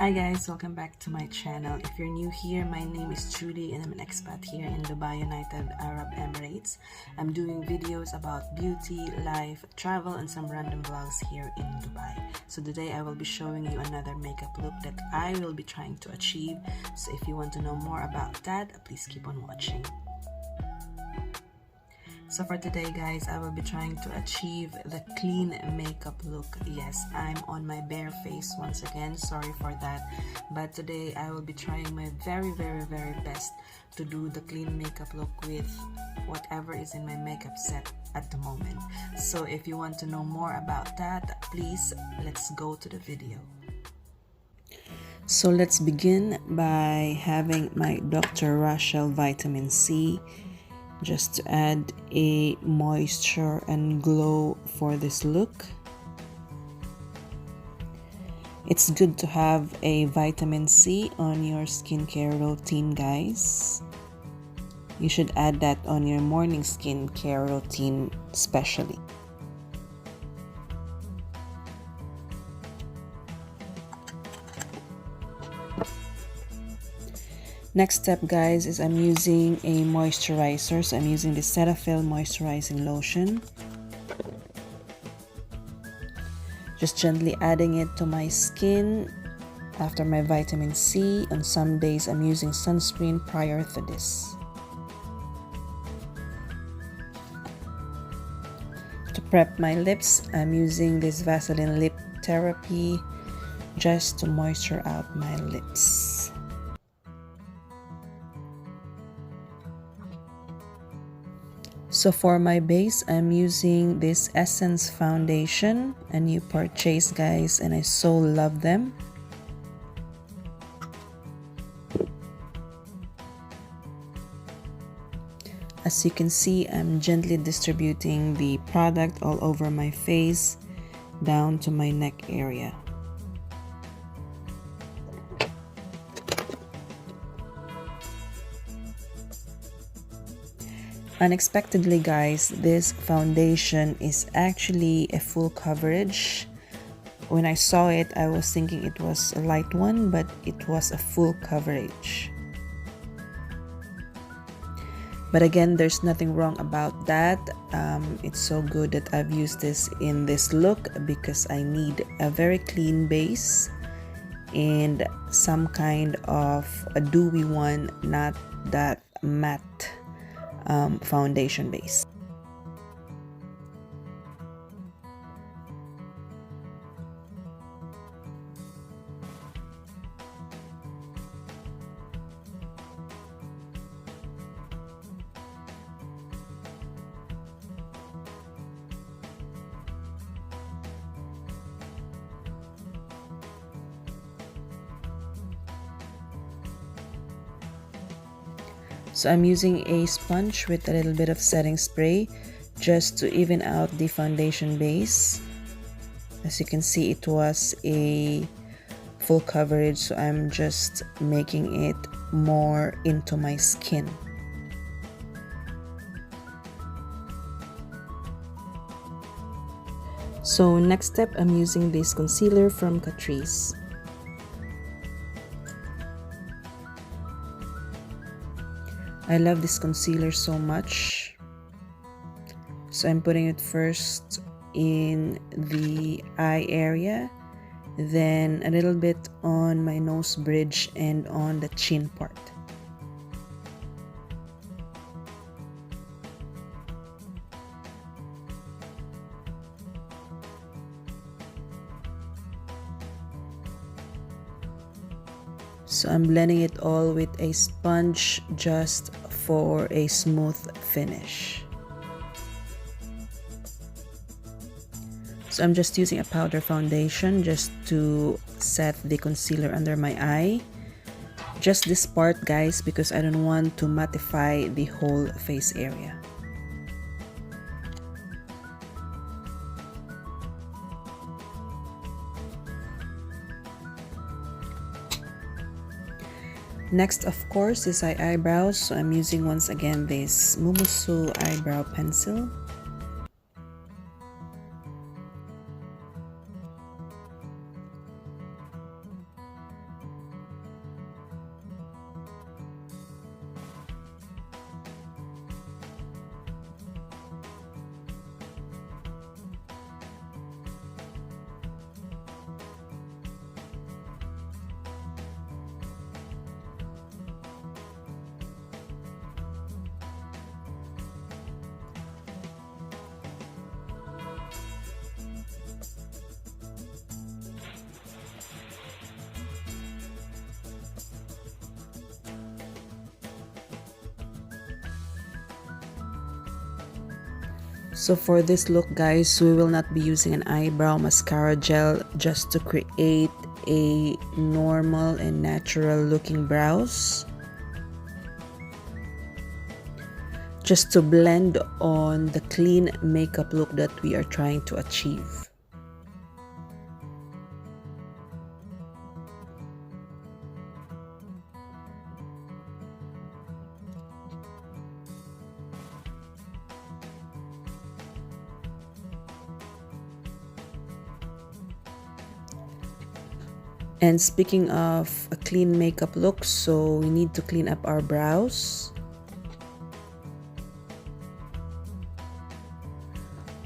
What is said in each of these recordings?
Hi guys, welcome back to my channel. If you're new here, my name is Judy and I'm an expat here in Dubai, United Arab Emirates. I'm doing videos about beauty, life, travel, and some random vlogs here in Dubai. So today I will be showing you another makeup look that I will be trying to achieve. So if you want to know more about that, please keep on watching. So for today guys, I will be trying to achieve the clean makeup look. Yes, I'm on my bare face once again, sorry for that. But today I will be trying my very best to do the clean makeup look with whatever is in my makeup set at the moment. So if you want to know more about that, please let's go to the video. So let's begin by having my Dr. Rachel Vitamin C, just to add a moisture and glow for this look. It's good to have a vitamin C on your skincare routine, guys. You should add that on your morning skincare routine especially. Next step guys is I'm using a moisturizer. So I'm using the Cetaphil moisturizing lotion. Just gently adding it to my skin after my vitamin C. On some days I'm using sunscreen prior to this. To prep my lips, I'm using this Vaseline Lip Therapy just to moisture out my lips. So for my base, I'm using this Essence foundation, a new purchase guys, and I so love them. As you can see, I'm gently distributing the product all over my face down to my neck area. Unexpectedly guys, this foundation is actually a full coverage. When I saw it, I was thinking it was a light one, but it was a full coverage. But again, there's nothing wrong about that. It's so good that I've used this in this look because I need a very clean base and some kind of a dewy one, not that matte foundation base. So I'm using a sponge with a little bit of setting spray just to even out the foundation base. As you can see, it was a full coverage, so I'm just making it more into my skin. So next step, I'm using this concealer from Catrice. I love this concealer so much. So I'm putting it first in the eye area, then a little bit on my nose bridge and on the chin part. So I'm blending it all with a sponge just for a smooth finish. So I'm just using a powder foundation just to set the concealer under my eye. Just this part guys, because I don't want to mattify the whole face area. Next, of course, is eyebrows. So I'm using once again this Mumusu eyebrow pencil. So for this look, guys, we will not be using an eyebrow mascara gel just to create a normal and natural looking brows. Just to blend on the clean makeup look that we are trying to achieve. And speaking of a clean makeup look, so we need to clean up our brows.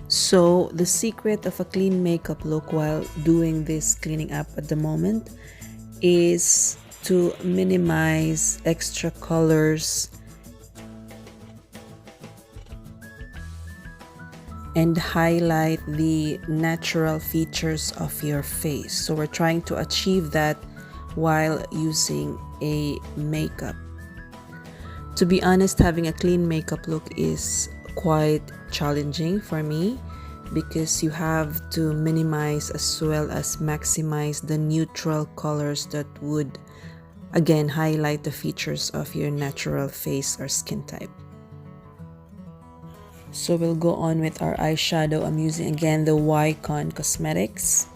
So the secret of a clean makeup look while doing this cleaning up at the moment is to minimize extra colors and highlight the natural features of your face. So we're trying to achieve that while using a makeup. To be honest, having a clean makeup look is quite challenging for me because you have to minimize as well as maximize the neutral colors that would again highlight the features of your natural face or skin type. So we'll go on with our eyeshadow. I'm using again the Wycon Cosmetics.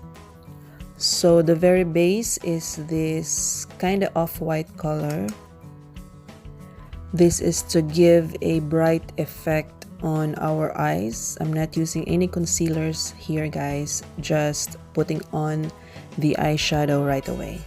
So the very base is this kind of off-white color. This is to give a bright effect on our eyes. I'm not using any concealers here, guys, just putting on the eyeshadow right away.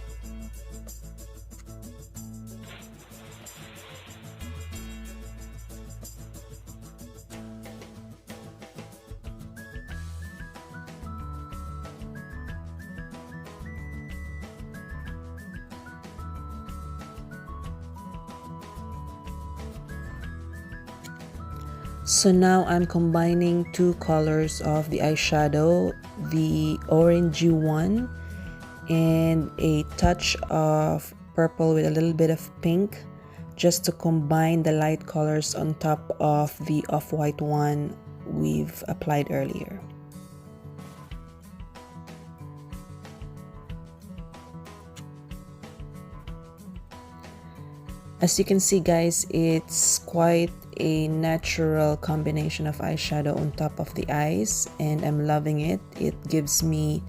So now I'm combining two colors of the eyeshadow, the orangey one and a touch of purple with a little bit of pink, just to combine the light colors on top of the off-white one we've applied earlier. As you can see, guys, it's quite a natural combination of eyeshadow on top of the eyes, and I'm loving it. It gives me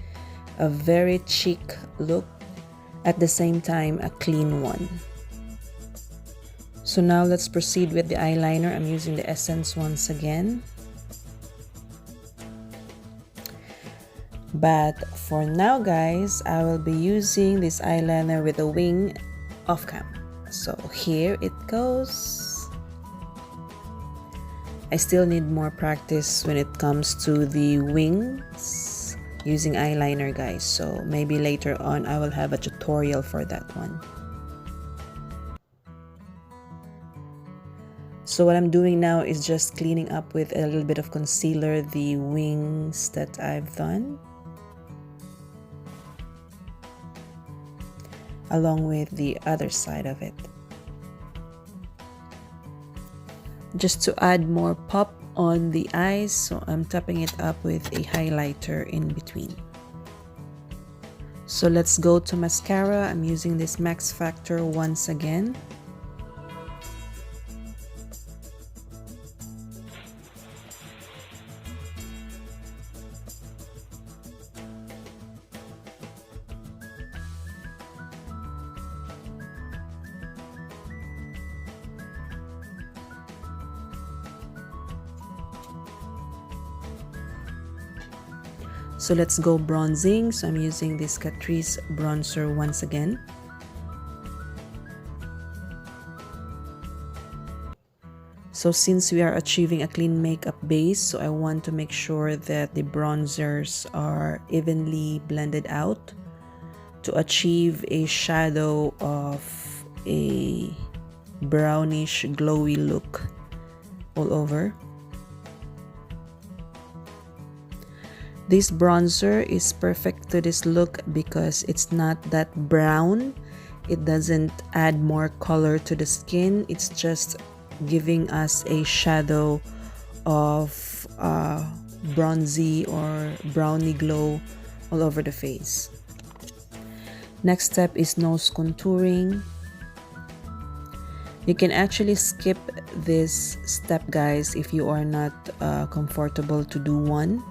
a very chic look, at the same time a clean one. So now let's proceed with the eyeliner. I'm using the Essence once again. But for now, guys, I will be using this eyeliner with a wing off cam. So here it goes. I still need more practice when it comes to the wings using eyeliner, guys. So maybe later on I will have a tutorial for that one. So what I'm doing now is just cleaning up with a little bit of concealer the wings that I've done, along with the other side of it, just to add more pop on the eyes. So I'm topping it up with a highlighter in between. So let's go to mascara. I'm using this Max Factor once again. So let's go bronzing. So I'm using this Catrice bronzer once again. So since we are achieving a clean makeup base, so I want to make sure that the bronzers are evenly blended out to achieve a shadow of a brownish glowy look all over. This bronzer is perfect to this look because it's not that brown. It doesn't add more color to the skin. It's just giving us a shadow of bronzy or brownie glow all over the face. Next step is nose contouring. You can actually skip this step, guys, if you are not comfortable to do one.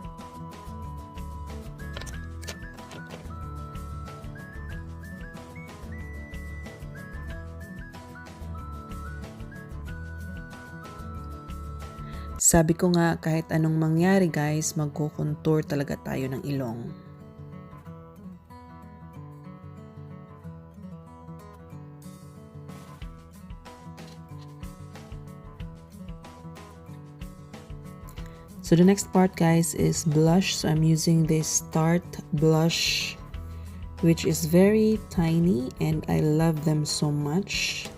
Sabi ko nga, kahit anong mangyari, guys, magko-contour talaga tayo ng ilong. So the next part, guys, is blush. So I'm using this Tarte blush, which is very tiny and I love them so much.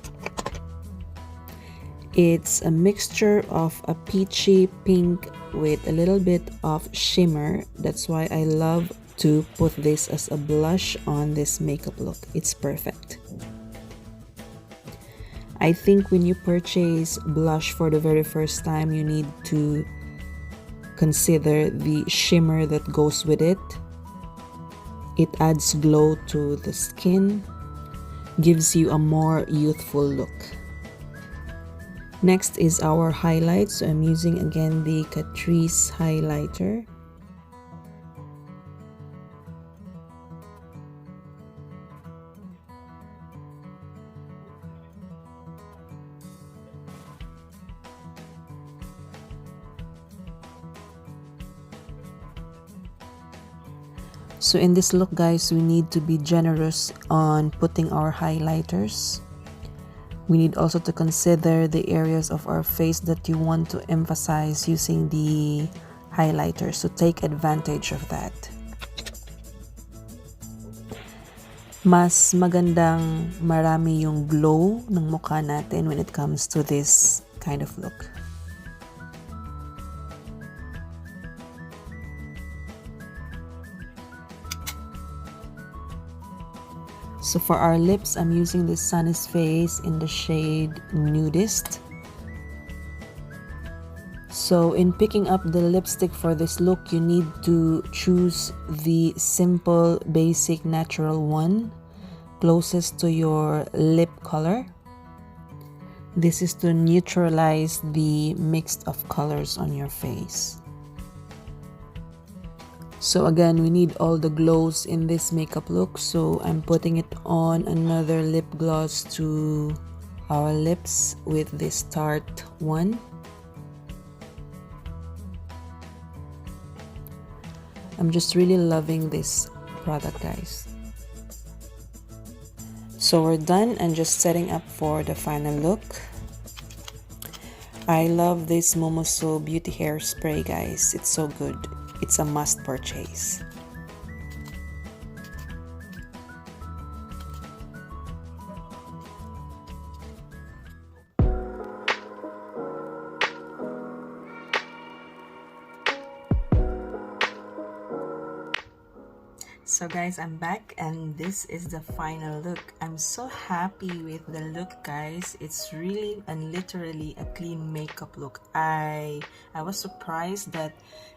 It's a mixture of a peachy pink with a little bit of shimmer. That's why I love to put this as a blush on this makeup look. It's perfect. I think when you purchase blush for the very first time, you need to consider the shimmer that goes with it. It adds glow to the skin, gives you a more youthful look. Next is our highlight. So I'm using again the Catrice highlighter. So in this look, guys, we need to be generous on putting our highlighters. We need also to consider the areas of our face that you want to emphasize using the highlighter. So take advantage of that. Mas magandang marami yung glow ng mukha natin when it comes to this kind of look. So for our lips, I'm using this Sunny's Face in the shade Nudist. So in picking up the lipstick for this look, you need to choose the simple, basic, natural one closest to your lip color. This is to neutralize the mix of colors on your face. So again, we need all the glows in this makeup look. So I'm putting it on another lip gloss to our lips with this Tarte one. I'm just really loving this product, guys. So we're done and just setting up for the final look. I love this Momoso Beauty Hairspray, guys. It's so good. It's a must purchase. So guys, I'm back and this is the final look. I'm so happy with the look, guys. It's really and literally a clean makeup look. I was surprised that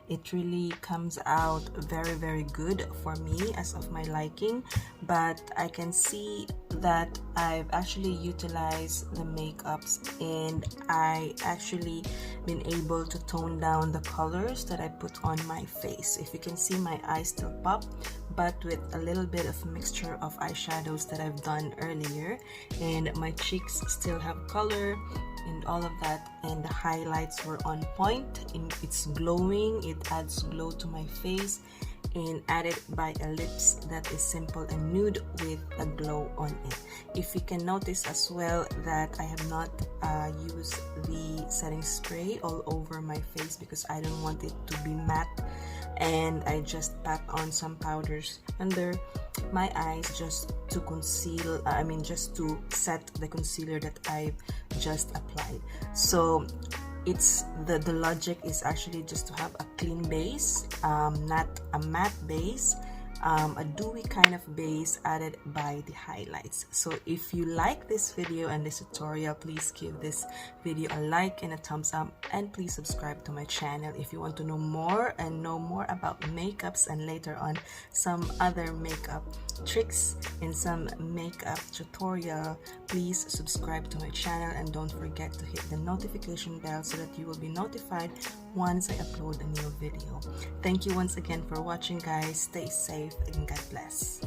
it really comes out very good for me as of my liking, but I can see that I've actually utilized the makeups and I actually been able to tone down the colors that I put on my face. If you can see, my eyes still pop, but with a little bit of mixture of eyeshadows that I've done earlier, and my cheeks still have color and all of that, and the highlights were on point and it's glowing. It adds glow to my face and added by a lips that is simple and nude with a glow on it. If you can notice as well that I have not used the setting spray all over my face because I don't want it to be matte, and I just pat on some powders under my eyes just to conceal, just to set the concealer that I've just applied. So it's the logic is actually just to have a clean base, not a matte base, a dewy kind of base added by the highlights. So if you like this video and this tutorial, please give this video a like and a thumbs up, and please subscribe to my channel if you want to know more about makeups, and later on some other makeup tricks and some makeup tutorial. Please subscribe to my channel and don't forget to hit the notification bell so that you will be notified once I upload a new video. Thank you once again for watching, guys. Stay safe and God bless.